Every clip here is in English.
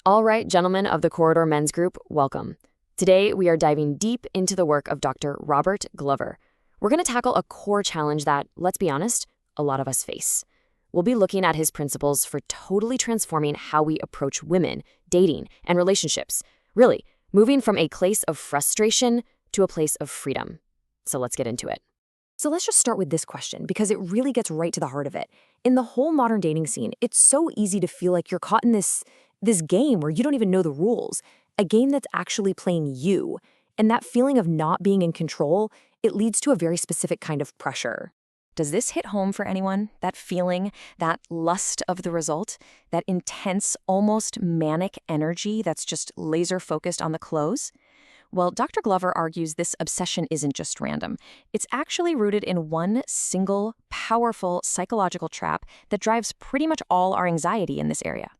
All right, gentlemen of the Corridor Men's Group, welcome. Today, we are diving deep into the work of Dr. Robert Glover. We're going to tackle a core challenge that, let's be honest, a lot of us face. We'll be looking at his principles for totally transforming how we approach women, dating, and relationships. Really, moving from a place of frustration to a place of freedom. So let's get into it. So let's just start with this question because it really gets right to the heart of it. In the whole modern dating scene, it's so easy to feel like you're caught in this game where you don't even know the rules, a game that's actually playing you. And that feeling of not being in control, it leads to a very specific kind of pressure. Does this hit home for anyone? That feeling, that lust of the result, that intense, almost manic energy that's just laser focused on the close? Well, Dr. Glover argues this obsession isn't just random. It's actually rooted in one single, powerful psychological trap that drives pretty much all our anxiety in this area.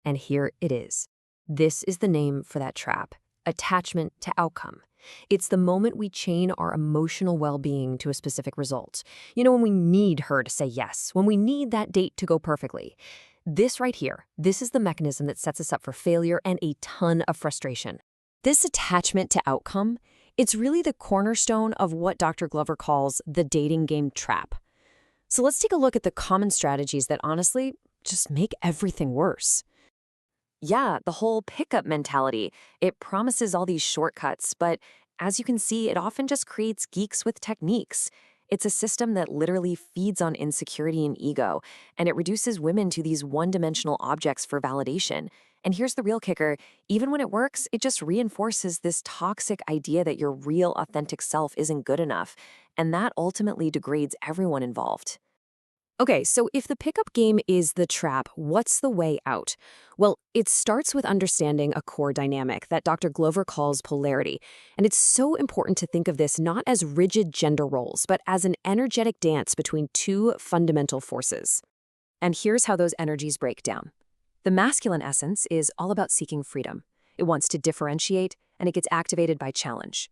And here it is. This is the name for that trap: attachment to outcome. It's the moment we chain our emotional well-being to a specific result. You know, when we need her to say yes, when we need that date to go perfectly. This right here, this is the mechanism that sets us up for failure and a ton of frustration. This attachment to outcome, it's really the cornerstone of what Dr. Glover calls the dating game trap. So let's take a look at the common strategies that honestly just make everything worse. Yeah, the whole pickup mentality. It promises all these shortcuts, but as you can see, it often just creates geeks with techniques. It's a system that literally feeds on insecurity and ego, and it reduces women to these one-dimensional objects for validation. And here's the real kicker: even when it works, it just reinforces this toxic idea that your real, authentic self isn't good enough, and that ultimately degrades everyone involved. Okay, so if the pickup game is the trap, what's the way out? Well, it starts with understanding a core dynamic that Dr. Glover calls polarity. And it's so important to think of this not as rigid gender roles, but as an energetic dance between two fundamental forces. And here's how those energies break down. The masculine essence is all about seeking freedom. It wants to differentiate, and it gets activated by challenge.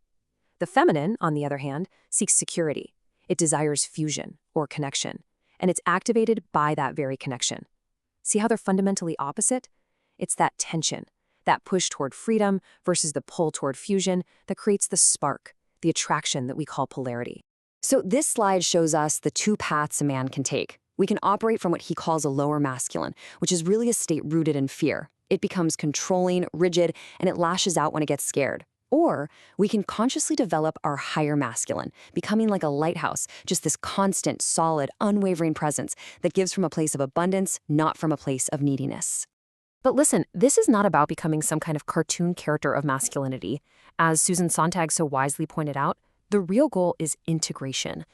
The feminine, on the other hand, seeks security. It desires fusion or connection, and it's activated by that very connection. See how they're fundamentally opposite? It's that tension, that push toward freedom versus the pull toward fusion that creates the spark, the attraction that we call polarity. So this slide shows us the two paths a man can take. We can operate from what he calls a lower masculine, which is really a state rooted in fear. It becomes controlling, rigid, and it lashes out when it gets scared. Or we can consciously develop our higher masculine, becoming like a lighthouse, just this constant, solid, unwavering presence that gives from a place of abundance, not from a place of neediness. But listen, this is not about becoming some kind of cartoon character of masculinity. As Susan Sontag so wisely pointed out, the real goal is integration.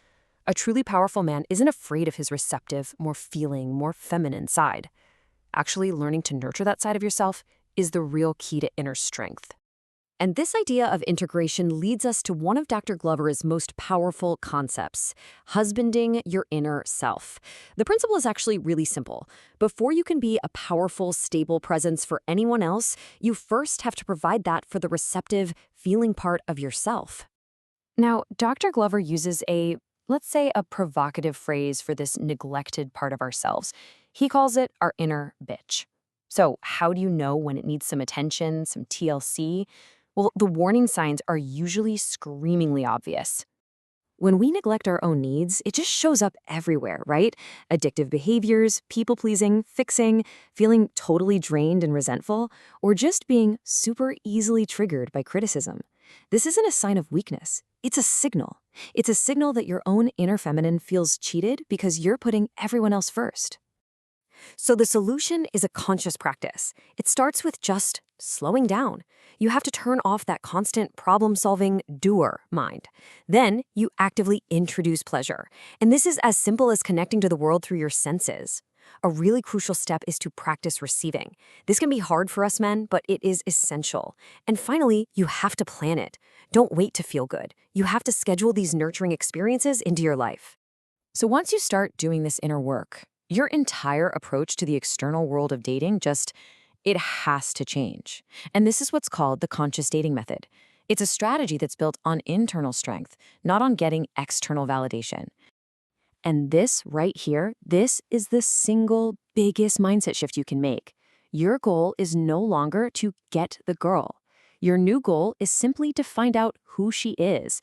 A truly powerful man isn't afraid of his receptive, more feeling, more feminine side. Actually, learning to nurture that side of yourself is the real key to inner strength. And this idea of integration leads us to one of Dr. Glover's most powerful concepts: husbanding your inner self. The principle is actually really simple. Before you can be a powerful, stable presence for anyone else, you first have to provide that for the receptive, feeling part of yourself. Now, Dr. Glover uses let's say, a provocative phrase for this neglected part of ourselves. He calls it our inner bitch. So how do you know when it needs some attention, some TLC? Well, the warning signs are usually screamingly obvious. When we neglect our own needs, it just shows up everywhere, right? Addictive behaviors, people-pleasing, fixing, feeling totally drained and resentful, or just being super easily triggered by criticism. This isn't a sign of weakness. It's a signal. It's a signal that your own inner feminine feels cheated because you're putting everyone else first. So the solution is a conscious practice. It starts with just slowing down. You have to turn off that constant problem-solving doer mind. Then you actively introduce pleasure. And this is as simple as connecting to the world through your senses. A really crucial step is to practice receiving. This can be hard for us men, but it is essential. And finally, you have to plan it. Don't wait to feel good. You have to schedule these nurturing experiences into your life. So once you start doing this inner work, your entire approach to the external world of dating it has to change. And this is what's called the conscious dating method. It's a strategy that's built on internal strength, not on getting external validation. And this right here, this is the single biggest mindset shift you can make. Your goal is no longer to get the girl. Your new goal is simply to find out who she is.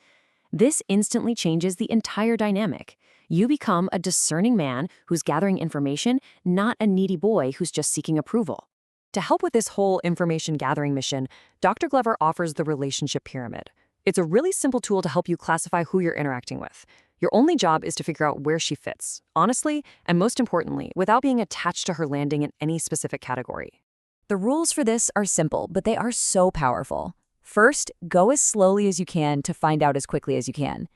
This instantly changes the entire dynamic. You become a discerning man who's gathering information, not a needy boy who's just seeking approval. To help with this whole information gathering mission, Dr. Glover offers the relationship pyramid. It's a really simple tool to help you classify who you're interacting with. Your only job is to figure out where she fits, honestly, and most importantly, without being attached to her landing in any specific category. The rules for this are simple, but they are so powerful. First, go as slowly as you can to find out as quickly as you can.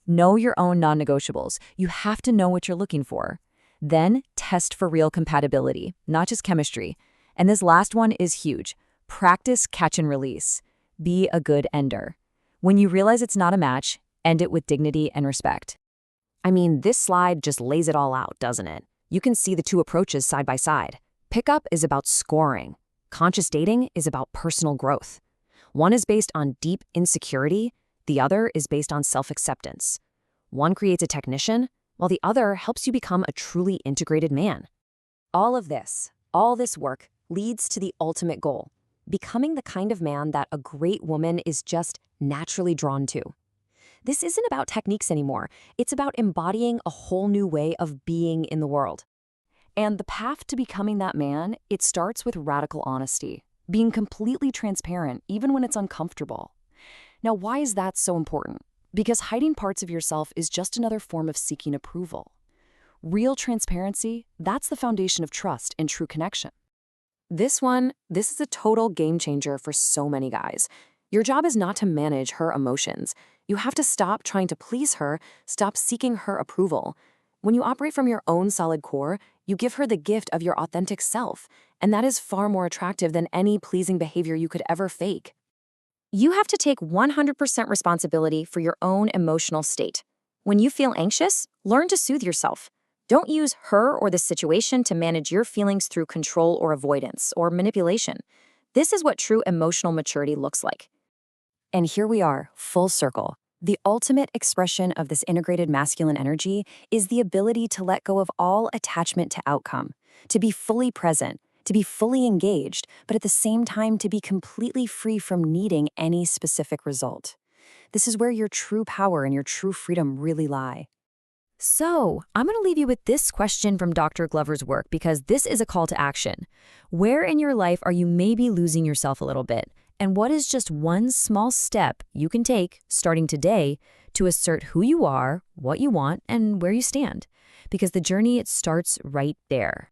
Know your own non-negotiables. You have to know what you're looking for. Then, test for real compatibility, not just chemistry. And this last one is huge. Practice catch and release. Be a good ender. When you realize it's not a match, end it with dignity and respect. I mean, this slide just lays it all out, doesn't it? You can see the two approaches side by side. Pickup is about scoring. Conscious dating is about personal growth. One is based on deep insecurity, the other is based on self-acceptance. One creates a technician, while the other helps you become a truly integrated man. All this work leads to the ultimate goal, becoming the kind of man that a great woman is just naturally drawn to. This isn't about techniques anymore. It's about embodying a whole new way of being in the world. And the path to becoming that man, it starts with radical honesty, being completely transparent even when it's uncomfortable. Now, why is that so important? Because hiding parts of yourself is just another form of seeking approval. Real transparency, that's the foundation of trust and true connection. This is a total game changer for so many guys. Your job is not to manage her emotions. You have to stop trying to please her, stop seeking her approval. When you operate from your own solid core, you give her the gift of your authentic self, and that is far more attractive than any pleasing behavior you could ever fake. You have to take 100% responsibility for your own emotional state. When you feel anxious, learn to soothe yourself. Don't use her or the situation to manage your feelings through control or avoidance or manipulation. This is what true emotional maturity looks like. And here we are, full circle. The ultimate expression of this integrated masculine energy is the ability to let go of all attachment to outcome, to be fully present, to be fully engaged, but at the same time to be completely free from needing any specific result. This is where your true power and your true freedom really lie. So, I'm going to leave you with this question from Dr. Glover's work because this is a call to action. Where in your life are you maybe losing yourself a little bit? And what is just one small step you can take, starting today, to assert who you are, what you want, and where you stand? Because the journey, it starts right there.